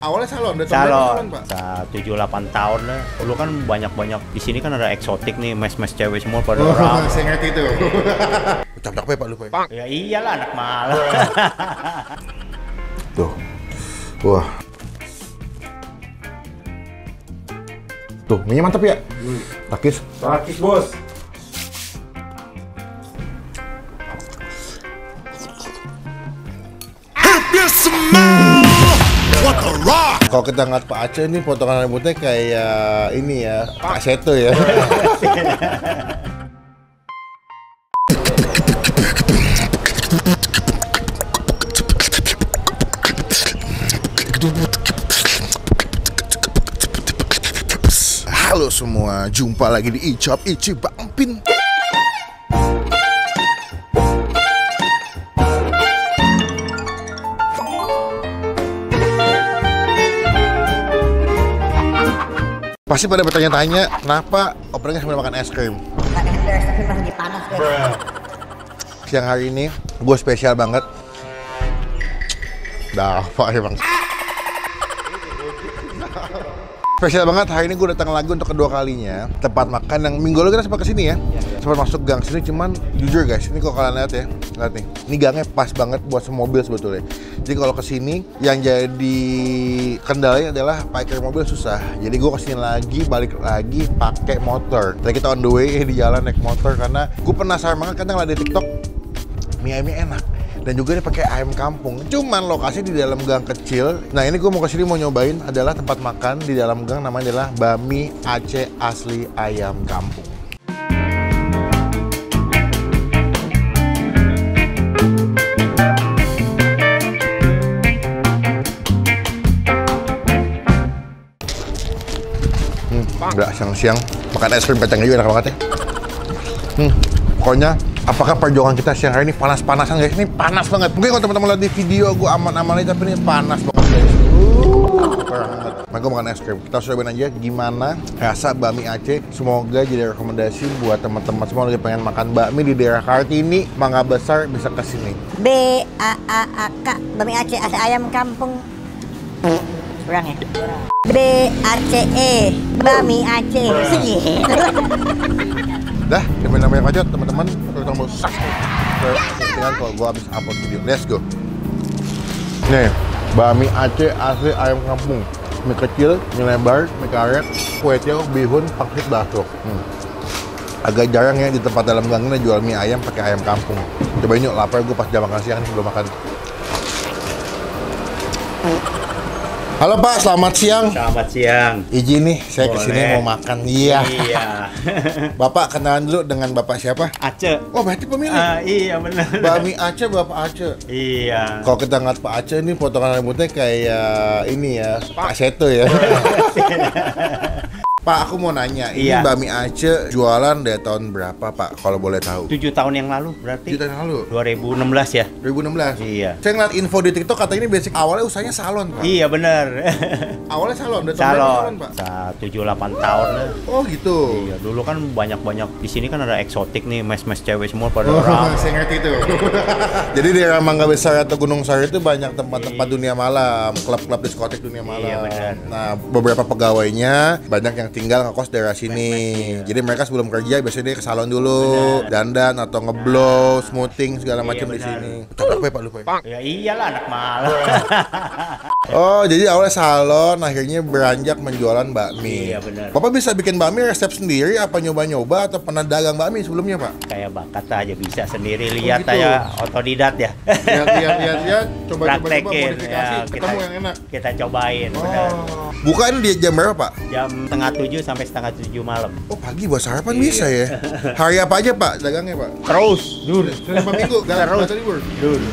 Awalnya salon, udah salon, Pak? 7-8 tahun lah. Dulu kan banyak di sini kan ada eksotik nih, mes-mes cewek semua pada orang. Saya ngerti itu. Ucap-ucap ya Pak lupa ya? Ya iyalah anak malam. Tuh. Wah. Tuh, minyak mantap ya? Takis. Takis, Bos. Kalau kita ngeliat Pak Aceh ini potongan rambutnya kayak ini ya, Pak Seto ya. Halo semua, jumpa lagi di Icap Ici Bang Pin. Pasti pada bertanya-tanya, kenapa openingnya sambil makan es krim? Makan endorse tapi pas lagi panas guys. Siang hari ini, gue spesial banget. Dah, apa emang? Spesial banget, hari ini gue datang lagi untuk kedua kalinya. Tempat makan yang minggu lalu kita sempat kesini ya. Sempat masuk gang sini, cuman jujur guys, ini kalau kalian lihat ya, lihat nih, ini gangnya pas banget buat semobil sebetulnya. Jadi kalau kesini, yang jadi kendalanya adalah parkir mobil susah. Jadi gue kesini lagi, balik lagi pakai motor. Tadi kita on the way di jalan naik motor karena gue penasaran banget kan ngeliat di TikTok mie ayamnya enak. Dan juga ini pakai ayam kampung. Cuman lokasi di dalam gang kecil. Nah ini gue mau kesini mau nyobain adalah tempat makan di dalam gang namanya adalah Bami Aceh Asli Ayam Kampung. Udah siang-siang makan es krim kacang hijau enak banget ya. Pokoknya apakah perjuangan kita siang hari ini panas-panasan guys? Ini panas banget. Mungkin kalau teman-teman lihat di video gue aman-aman aja, tapi ini panas banget guys. Parah banget. Nah, gue makan es krim. Kita cobain aja gimana rasa bakmi Aceh. Semoga jadi rekomendasi buat teman-teman semua lagi pengen makan bakmi di daerah Kartini, Mangga Besar bisa kesini. B-A-A-A-K Bami Aceh Asli Ayam Kampung. Kurang ya? B-A-C-E Bami Aceh. Dah, namanya aja teman-teman, klik tombol subscribe. Dengan kalau gua habis upload video. Let's go. Nih, bakmi Aceh Asli Ayam Kampung. Mie kecil, mie lebar, mie karet, kue tiaw, bihun, pangsit bakso. Agak jarang ya di tempat dalam gang ini jual mie ayam pakai ayam kampung. Cobain yuk, lapar gue pas jam makan siang nih belum makan. Halo Pak, selamat siang. Selamat siang. Izin nih, saya Boleh. kesini mau makan. Iya. Iya. Bapak kenalan dulu dengan Bapak siapa? Aceh. Oh, berarti pemilik. Iya benar. Bakmi Aceh, Bapak Aceh. Iya. Kalau kita ngeliat Pak Aceh ini potongan rambutnya kayak ini ya, Pak Seto ya. Pak, aku mau nanya, ini Iya. bakmi Aceh jualan dari tahun berapa Pak, kalau boleh tahu? 7 tahun yang lalu berarti. 7 tahun lalu? 2016 ya? 2016? Iya. Saya ngeliat info di TikTok katanya ini basic awalnya usahanya salon Pak. Iya benar. Awalnya salon, udah tahun berapa salon Pak? 7-8 tahun lah. Oh gitu? Iya, dulu kan banyak di sini kan ada eksotik nih, mes-mes cewek semua pada orang. Saya ngerti itu. Jadi di daerah Mangga Besar atau Gunung Sari itu banyak tempat-tempat dunia malam, klub-klub diskotik dunia malam. Iya, benar. Nah, beberapa pegawainya banyak yang tinggal ngekos daerah sini. Jadi mereka sebelum kerja biasanya dia ke salon dulu, dandan atau ngeblow, smoothing segala macam di benar. sini. Ucap apa ya Pak lupa ya? Ya iyalah anak malam. Oh, jadi awalnya salon, akhirnya beranjak menjualan bakmi. Iya, benar. Bapak bisa bikin bakmi resep sendiri apa nyoba-nyoba atau pernah dagang bakmi sebelumnya Pak? Kayak bakat aja bisa sendiri lihat gitu. aja otodidak ya. Lihat, coba-coba Praktekin modifikasi, ya, ketemu yang enak. kita cobain benar. Buka ini di jam berapa Pak? Jam setengah 7 sampai setengah 7 malam. Oh pagi buat sarapan Iya. bisa ya? Hari apa aja Pak dagangnya Pak? Terus dulu. Senin sampai Minggu, Terus. libur? Dulu.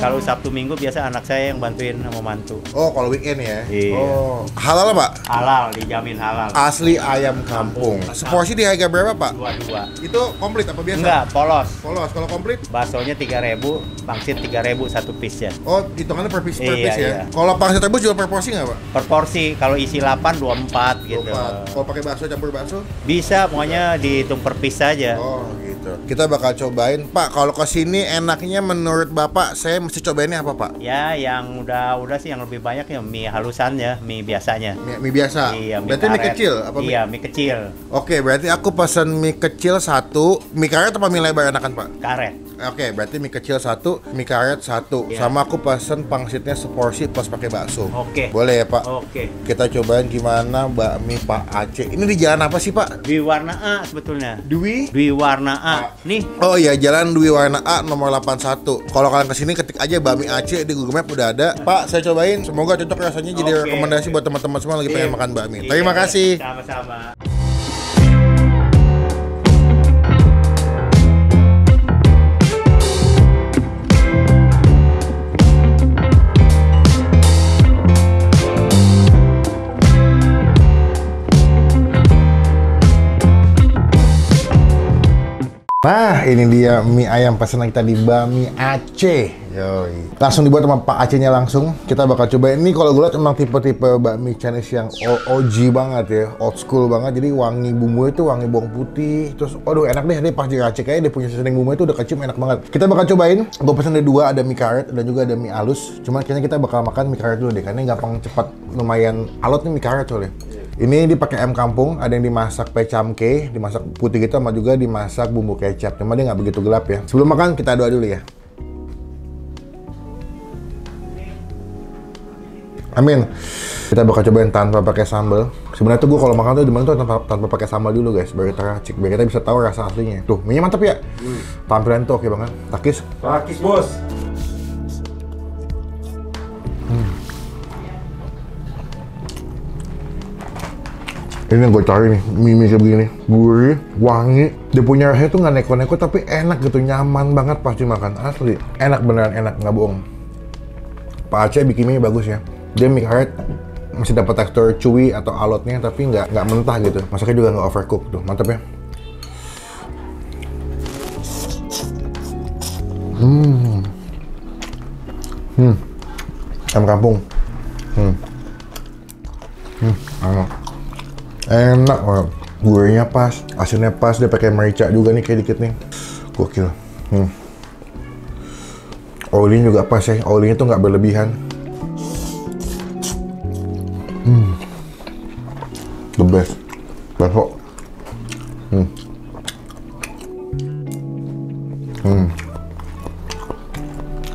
Kalau Sabtu Minggu biasa anak saya yang bantuin sama mantu. Oh kalau weekend ya? Iya. Oh halal Pak? Halal, dijamin halal. Asli ayam kampung. Seporsi di harga berapa Pak? 22. Itu komplit apa biasa? Enggak, polos. Polos, kalau komplit? Baksonya 3.000, pangsit 3.000 satu piece ya. Oh hitungannya per piece Iya, ya? iya. Kalau pangsit rebus jual per porsi nggak Pak? Per porsi, kalau isi 8, 24 gitu. 24. Kalau pakai bakso campur bakso? Bisa, pokoknya dihitung per piece aja. Oh gitu. Tuh. Kita bakal cobain, Pak. Kalau kesini enaknya menurut Bapak, saya mesti cobainnya apa, Pak? Ya, yang udah sih yang lebih banyak ya mie halusan ya, mie biasanya. Mie biasa. Iya, berarti mie karet. kecil apa mie? Iya, mie kecil. Oke, berarti aku pesan mie kecil 1. Mie karet apa mie lebar enakan, Pak? Karet. Oke, berarti mie kecil 1, mie karet 1. Iya. Sama aku pesen pangsitnya seporsi plus pakai bakso. Oke. Boleh ya, Pak? Oke. Kita cobain gimana bakmi Pak Aceh. Ini di jalan apa sih, Pak? Dwi Warna A sebetulnya. Dwi? Dwi Warna A. Nih. Oh iya, Jalan Dwi Warna A nomor 81. Kalau kalian kesini ketik aja bakmi Aceh di Google Map udah ada. Pak, saya cobain. Semoga cocok rasanya jadi Oke. rekomendasi buat teman-teman semua lagi pengen Iya. makan bakmi. Iya, Terima kasih. Sama-sama. Nah, ini dia mie ayam pesanan kita di Bakmi Aceh. Yoi. Langsung dibuat sama Pak Acehnya langsung. Kita bakal coba ini. Kalau gue lihat emang tipe-tipe bakmi Chinese yang OG banget ya, old school banget. Jadi wangi bumbu itu wangi bawang putih. Terus, aduh enak deh. Dia pas di Aceh kayaknya dia punya seasoning bumbu itu udah kecium enak banget. Kita bakal cobain. Gue pesen ada 2, ada mie karet dan juga ada mie halus. Cuman kayaknya kita bakal makan mie karet dulu deh, karena gampang cepat, lumayan alot nih mie karet soalnya. Ini dipakai ayam kampung, ada yang dimasak pecamke, dimasak putih gitu, sama juga dimasak bumbu kecap. Cuma dia nggak begitu gelap ya. Sebelum makan kita doa dulu ya. Amin. Kita bakal cobain tanpa pakai sambal. Sebenarnya tuh gue kalau makan tuh dimana tuh tanpa pakai sambal dulu guys, biar kita racik, biar kita bisa tahu rasa aslinya. Tuh, minyak mantap ya. Tampilan tuh oke banget. Takis. Pakis bos. Ini yang gue cari nih, mie kayak begini, gurih, wangi. Dia punya rasanya tuh nggak neko-neko tapi enak gitu, nyaman banget pasti makan, asli. Enak beneran enak, nggak bohong. Pak Aceh bikin mie bagus ya. Dia mie karet masih dapat tekstur chewy atau alotnya tapi nggak mentah gitu. Masaknya juga nggak overcook tuh, mantep ya. Ayam kampung. Enak. Enak banget. Gurihnya pas, asinnya pas, dia pakai merica juga nih kayak dikit nih. Gokil. Olinya juga pas ya, olinya tuh nggak berlebihan. The best. Bakso.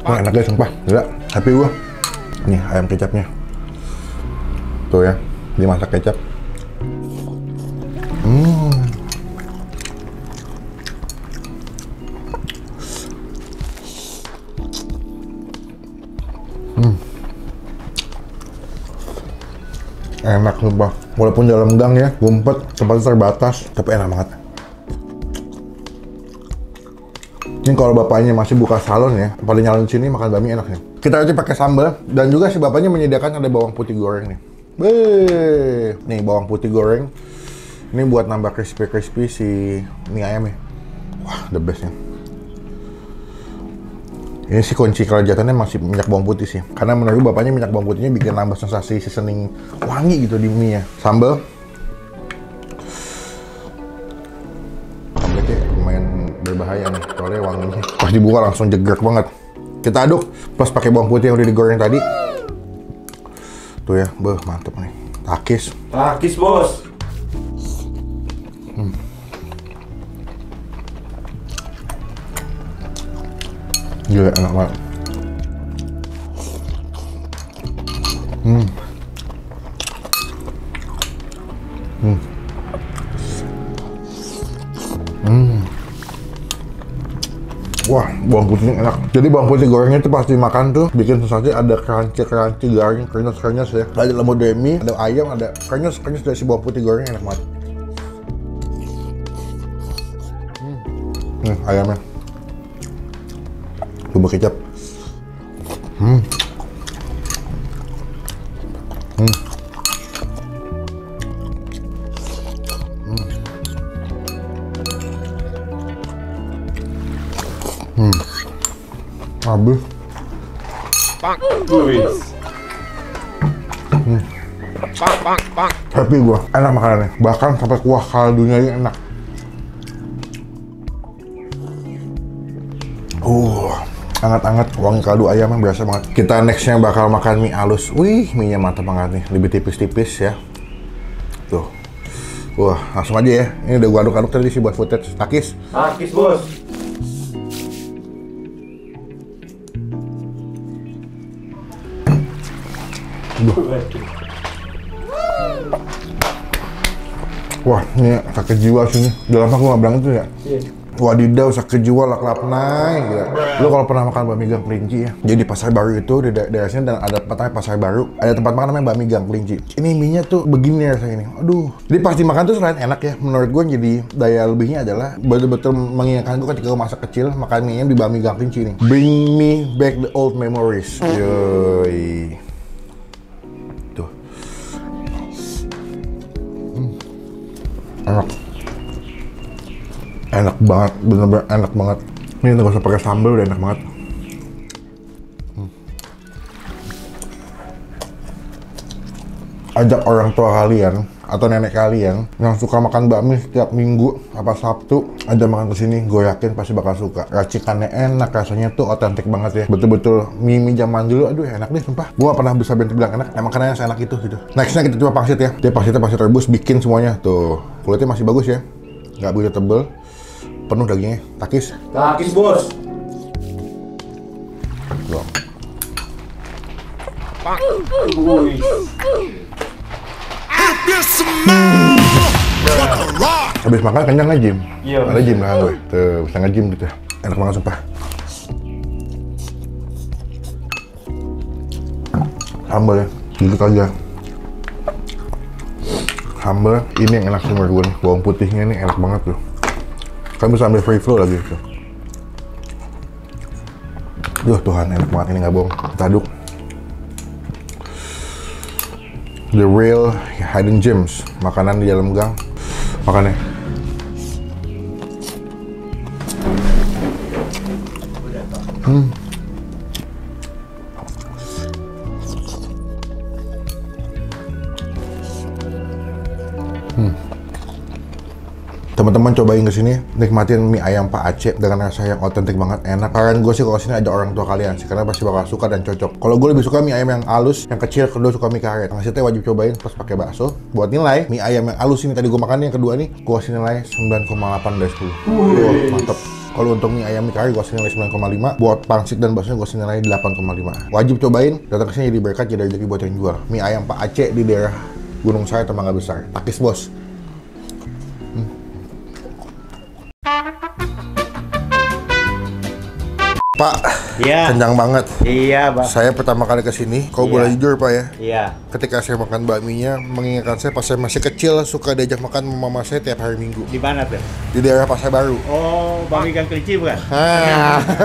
Wah enak guys, sumpah. Gila, happy gua. Nih ayam kecapnya. Tuh ya, dimasak kecap. Enak sumpah. Walaupun dalam gang ya, ngumpet, tempatnya terbatas, tapi enak banget. Ini kalau bapaknya masih buka salon ya, paling nyalon sini makan bakmi enak ya. Kita aja pakai sambal, dan juga si bapaknya menyediakan ada bawang putih goreng nih. Beuh. Nih bawang putih goreng. Ini buat nambah crispy-crispy si mie ayamnya. Wah, the best ya. Ini sih kunci kelezatannya masih minyak bawang putih sih. Karena menurut bapaknya minyak bawang putihnya bikin nambah sensasi seasoning wangi gitu di mie-nya. Sambal. Sambalnya lumayan berbahaya nih, soalnya wanginya. Pas dibuka langsung jegrek banget. Kita aduk, plus pakai bawang putih yang udah digoreng tadi. Tuh ya, mantep nih. Takis. Pakis bos. Gila, enak banget. Wah, bawang putihnya enak. Jadi bawang putih gorengnya itu pasti makan tuh bikin sensasi ada crunchy garing, krenyes ya. Ada lembut dari mie, ada ayam, ada krenyes dari si bawang putih goreng enak banget. Ayamnya. Bumbu kecap. Habis. Happy gua, enak makanannya. Bahkan sampai kuah kaldunya ini enak. Hangat-hangat, wangi kaldu ayamnya berasa banget. Kita nextnya bakal makan mie halus. Wih, mie-nya mantap banget nih, lebih tipis-tipis ya. Tuh. Wah, langsung aja ya. Ini udah gua aduk-aduk tadi sih buat footage. Takis. Takis, Bos. Wah, ini sakit jiwa sini. Udah lama aku nggak bilang itu ya. Wadidaw, sakit jiwa laknai gitu. Lo kalau pernah makan bakmi gang kelinci ya. Jadi di Pasar Baru itu di daerah sini dan ada tempat namanya Pasar Baru. Ada tempat makan namanya bakmi gang kelinci. Ini mie-nya tuh begini rasanya ini. Aduh. Jadi pas dimakan tuh selain enak ya, menurut gue jadi daya lebihnya adalah betul-betul mengingatkan gue ketika gue masa kecil makan mie-nya di bakmi gang kelinci ini. Bring me back the old memories. Yoi. Tuh. Enak banget, bener-bener enak banget. Ini nggak usah pakai sambal, udah enak banget. Ajak orang tua kalian atau nenek kalian yang suka makan bakmi setiap minggu apa Sabtu, aja makan kesini, gue yakin pasti bakal suka. Racikannya enak, rasanya tuh otentik banget ya. Betul-betul mie zaman dulu, aduh enak deh sumpah. Gue gak pernah bisa berhenti bilang enak, emang karena seenak itu gitu. Nextnya kita coba pangsit ya. Dia pangsitnya pangsit rebus, bikin semuanya. Tuh, kulitnya masih bagus ya, nggak begitu tebel. Penuh dagingnya. Takis. Takis, Bos. Loh. Habis makan kenyang nge-gym. Iya. Ada gym lah gue. Tuh, bisa nge-gym gitu. Enak banget sumpah. Sambal ya, gigit aja. Sambal ini yang enak sih menurut gue nih. Bawang putihnya nih enak banget tuh. Kan bisa ambil free flow lagi tuh. Duh Tuhan, enak banget ini nggak bohong. Kita aduk. The real hidden gems, makanan di dalam gang. Makannya. Teman-teman cobain kesini, nikmatin mie ayam Pak Aceh dengan rasa yang otentik banget, enak. Saran gue sih kalau sini ada orang tua kalian sih, karena pasti bakal suka dan cocok. Kalau gue lebih suka mie ayam yang halus, yang kecil, kedua suka mie karet. Yang hasilnya wajib cobain pas pakai bakso. Buat nilai, mie ayam yang halus ini tadi gue makan yang kedua nih, gue kasih nilai 9,8 dari 10. Wah, mantep. Kalau untuk mie ayam mie karet gue kasih nilai 9,5. Buat pangsit dan baksonya gue kasih nilai 8,5. Wajib cobain, datang kesini jadi berkat, jadi rezeki buat yang jual. Mie ayam Pak Aceh di daerah Gunung Sari, Temangga Besar. Takis bos. Pak, Iya. kenyang banget. Iya, Bang. Saya pertama kali kesini, kau Iya. boleh jujur Pak ya. Iya. Ketika saya makan bakminya, mengingatkan saya pas saya masih kecil suka diajak makan mama saya tiap hari Minggu Di mana tuh? di daerah Pasar Baru. Oh, bakmi gang kelinci bukan?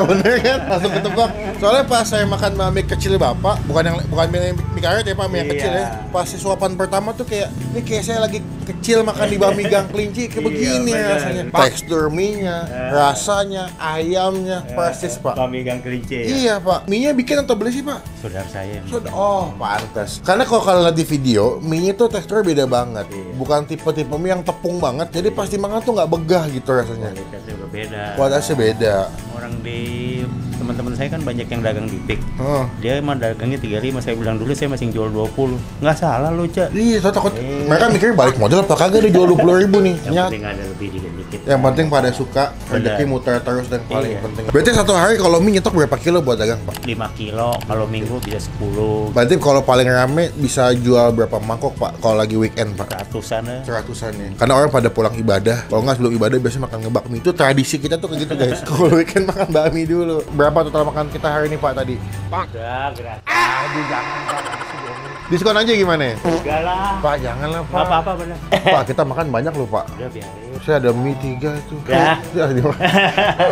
Bener kan? Langsung ketebak. Soalnya pas saya makan mie kecil bapak, bukan mie karet ya Pak, mie yang Iya. kecil ya. Pas suapan pertama tuh kayak, ini kayak saya lagi kecil makan di bakmi gang kelinci kayak Iya, begini bener. rasanya. Tekstur mie-nya, rasanya, ayamnya, persis Pak. Bakmi gang kelinci ya? Iya Pak, mie-nya bikin atau beli sih Pak? Saudara saya. Oh, pantas. Karena kalau lihat di video, mie-nya tuh teksturnya beda banget. Iya. Bukan tipe-tipe mie yang tepung banget, jadi pas dimakan tuh nggak begah gitu rasanya. Kualitasnya udah beda. Kualitasnya beda. Orang di teman-teman saya kan banyak yang dagang di PIK. Heeh. Dia emang dagangnya 35, saya bilang dulu saya masih jual 20. Nggak salah lu, Cak. Iya, saya takut mereka mikirnya balik modal apa kagak dia jual 20.000 nih. Yang Nyat. penting ada lebih dikit-dikit. Yang penting pada suka, rezeki Benar. muter terus dan paling Iya. penting. Berarti satu hari kalau mie nyetok berapa kilo buat dagang, Pak? 5 kilo, kalau minggu bisa 10. Berarti kalau paling rame bisa jual berapa mangkok, Pak? Kalau lagi weekend, Pak? Ratusan ya. Seratusan ya. Karena orang pada pulang ibadah. Kalau nggak sebelum ibadah biasanya makan ngebakmi. Itu tradisi kita tuh kayak gitu guys. Kalau weekend makan bakmi dulu. Berapa total makan kita hari ini Pak tadi? Udah, gratis. Aduh jangan Pak. Diskon aja gimana? Enggak lah. Pak janganlah Pak. Nggak apa-apa bener. Pak kita makan banyak loh Pak. Udah biarin. Saya ada mie 3 itu. Ya. Ya dimakan.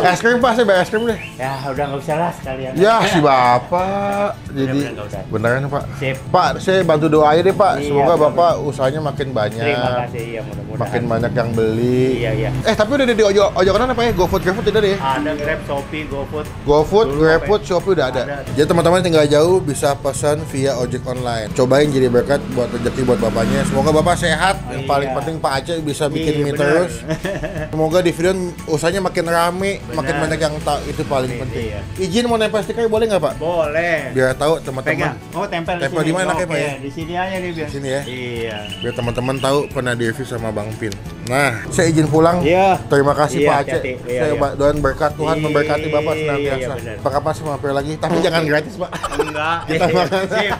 Es krim Pak, saya bayar es krim deh. Ya udah nggak usah lah sekalian. Ya si Bapak. Jadi Bener-bener nggak usah. beneran Pak. Sip. Pak saya bantu doa aja deh Pak. Iya, Semoga bener. Bapak usahanya makin banyak. Terima kasih ya mudah-mudahan. Makin banyak yang beli. Iya iya. Tapi udah di ojokan apa ya? GoFood, GrabFood tidak deh. Ada Grab, Shopee, GoFood. GoFood, Dulu GrabFood, apa Shopee udah ada. Ada. Jadi teman-teman tinggal jauh bisa pesan via ojek online. Cobain jadi berkat buat rezeki buat bapaknya. Semoga bapak sehat. Yang Iya. paling penting Pak Aceh bisa bikin Iya, mie benar. terus. bos. Semoga di video usahanya makin rame, makin banyak yang tahu, itu paling penting. Iya. Izin mau nempel stiker boleh nggak Pak? Boleh. Biar tahu teman-teman. Pegang. Oh, tempel di Tempel sini. di mana enaknya, Oke, Pak, ya? di sini aja nih biar. Di sini ya? Iya. Biar teman-teman tahu pernah di review sama Bang Pin. Nah, saya izin pulang. Iya. Terima kasih Iya, Pak Aceh. hati-hati. Iya, Saya iya. doain berkat Tuhan Iya, memberkati Bapak iya, senantiasa. benar. Kapan sih mampir lagi? Tapi jangan gratis Pak. Enggak. Kita makan. Sip.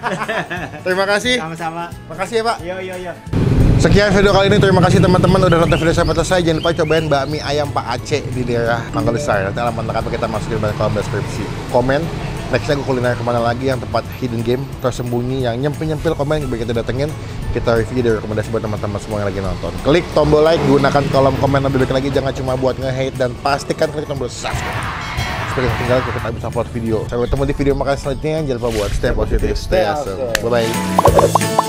Terima kasih. Sama-sama. Makasih ya Pak. Yo yo yo. Sekian video kali ini, terima kasih teman-teman udah nonton video sampai selesai. Jangan lupa cobain bakmi ayam Pak Aceh di daerah Mangga Besar. Nanti alamat lengkapnya kita masukin di kolom deskripsi. Komen, nextnya gue kuliner kemana lagi yang tempat hidden game tersembunyi yang nyempil-nyempil, komen biar kita datengin, kita review dari rekomendasi buat teman-teman semua yang lagi nonton. Klik tombol like, gunakan kolom komen lebih baik lagi, jangan cuma buat nge-hate, dan pastikan klik tombol subscribe supaya tinggal kita bisa upload video. Sampai ketemu di video makan selanjutnya. Jangan lupa buat stay positive, stay awesome. Bye bye.